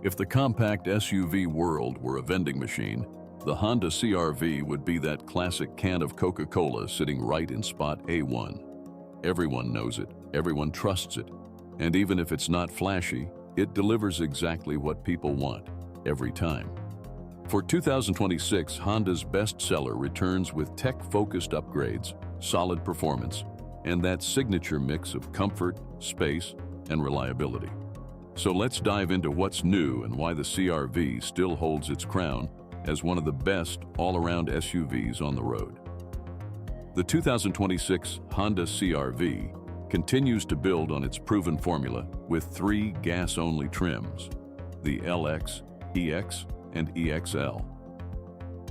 If the compact SUV world were a vending machine, the Honda CR-V would be that classic can of Coca-Cola sitting right in spot A1. Everyone knows it, everyone trusts it, and even if it's not flashy, it delivers exactly what people want, every time. For 2026, Honda's bestseller returns with tech-focused upgrades, solid performance, and that signature mix of comfort, space, and reliability. So let's dive into what's new and why the CR-V still holds its crown as one of the best all-around SUVs on the road. The 2026 Honda CR-V continues to build on its proven formula with 3 gas-only trims, the LX, EX, and EXL.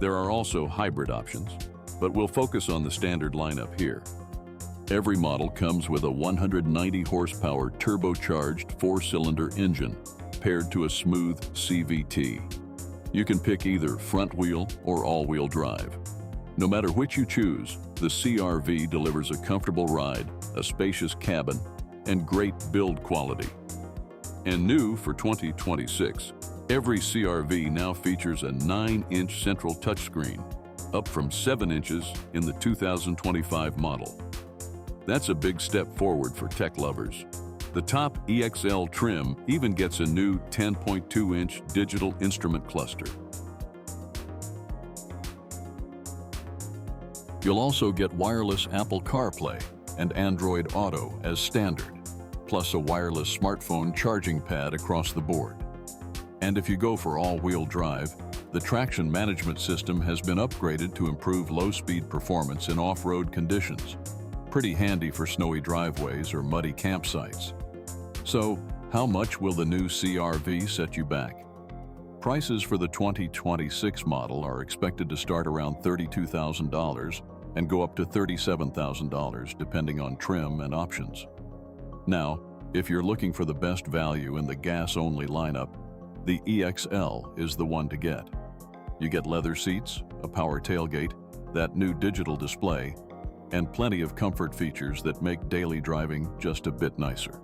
There are also hybrid options, but we'll focus on the standard lineup here. Every model comes with a 190 horsepower turbocharged 4-cylinder engine paired to a smooth CVT. You can pick either front-wheel or all-wheel drive. No matter which you choose, the CR-V delivers a comfortable ride, a spacious cabin, and great build quality. And new for 2026, every CR-V now features a 9-inch central touchscreen, up from 7 inches in the 2025 model. That's a big step forward for tech lovers. The top EXL trim even gets a new 10.2-inch digital instrument cluster. You'll also get wireless Apple CarPlay and Android Auto as standard, plus a wireless smartphone charging pad across the board. And if you go for all-wheel drive, the traction management system has been upgraded to improve low-speed performance in off-road conditions. Pretty handy for snowy driveways or muddy campsites. So, how much will the new CR-V set you back? Prices for the 2026 model are expected to start around $32,000 and go up to $37,000 depending on trim and options. Now, if you're looking for the best value in the gas-only lineup, the EXL is the one to get. You get leather seats, a power tailgate, that new digital display, and plenty of comfort features that make daily driving just a bit nicer.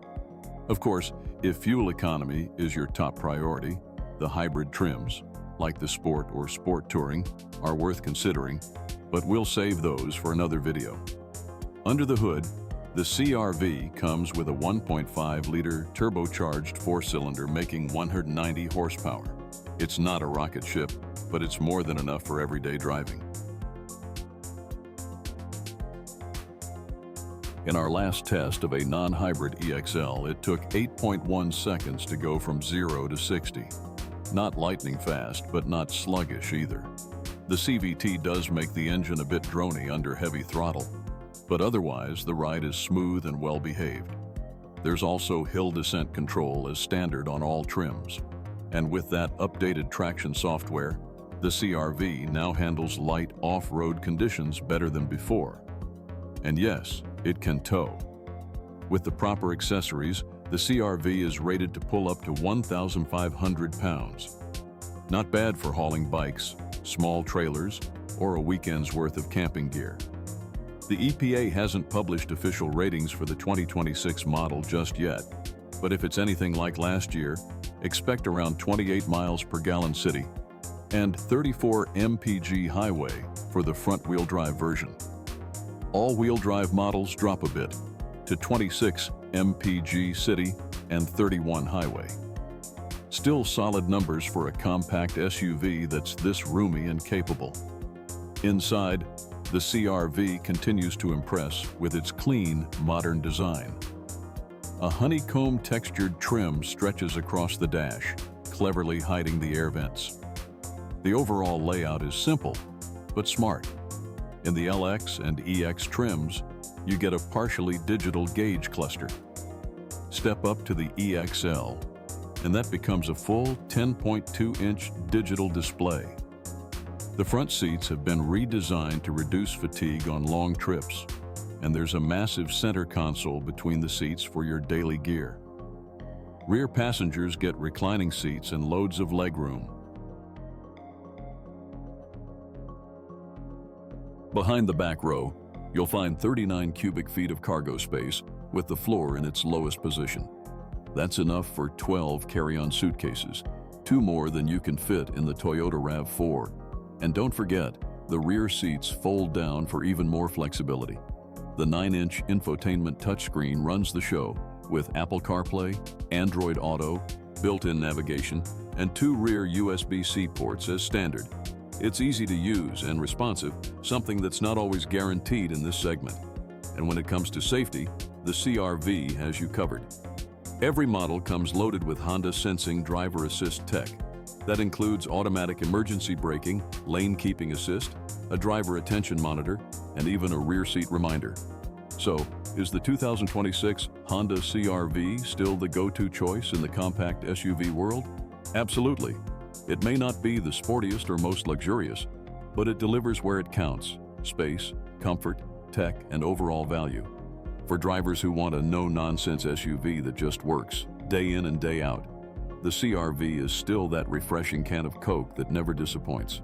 Of course, if fuel economy is your top priority, the hybrid trims, like the Sport or Sport Touring, are worth considering, but we'll save those for another video. Under the hood, the CR-V comes with a 1.5-liter turbocharged 4-cylinder making 190 horsepower. It's not a rocket ship, but it's more than enough for everyday driving. In our last test of a non-hybrid EXL, it took 8.1 seconds to go from 0 to 60. Not lightning fast, but not sluggish either. The CVT does make the engine a bit droney under heavy throttle, but otherwise the ride is smooth and well-behaved. There's also hill descent control as standard on all trims. And with that updated traction software, the CR-V now handles light off-road conditions better than before. And yes, it can tow. With the proper accessories, the CR-V is rated to pull up to 1,500 pounds. Not bad for hauling bikes, small trailers, or a weekend's worth of camping gear. The EPA hasn't published official ratings for the 2026 model just yet, but if it's anything like last year, expect around 28 miles per gallon city and 34 mpg highway for the front-wheel drive version. All-wheel drive models drop a bit to 26 mpg city and 31 highway. Still solid numbers for a compact SUV that's this roomy and capable. Inside, the CR-V continues to impress with its clean, modern design. A honeycomb textured trim stretches across the dash, cleverly hiding the air vents. The overall layout is simple, but smart. In the LX and EX trims, you get a partially digital gauge cluster. Step up to the EXL, and that becomes a full 10.2-inch digital display. The front seats have been redesigned to reduce fatigue on long trips, and there's a massive center console between the seats for your daily gear. Rear passengers get reclining seats and loads of legroom. Behind the back row, you'll find 39 cubic feet of cargo space with the floor in its lowest position. That's enough for 12 carry-on suitcases, two more than you can fit in the Toyota RAV4. And don't forget, the rear seats fold down for even more flexibility. The 9-inch infotainment touchscreen runs the show with Apple CarPlay, Android Auto, built-in navigation, and two rear USB-C ports as standard. It's easy to use and responsive, something that's not always guaranteed in this segment. And when it comes to safety, the CR-V has you covered. Every model comes loaded with Honda Sensing driver assist tech. That includes automatic emergency braking, lane keeping assist, a driver attention monitor, and even a rear seat reminder. So, is the 2026 Honda CR-V still the go-to choice in the compact SUV world? Absolutely. It may not be the sportiest or most luxurious, but it delivers where it counts: space, comfort, tech, and overall value. For drivers who want a no-nonsense SUV that just works, day in and day out, the CR-V is still that refreshing can of Coke that never disappoints.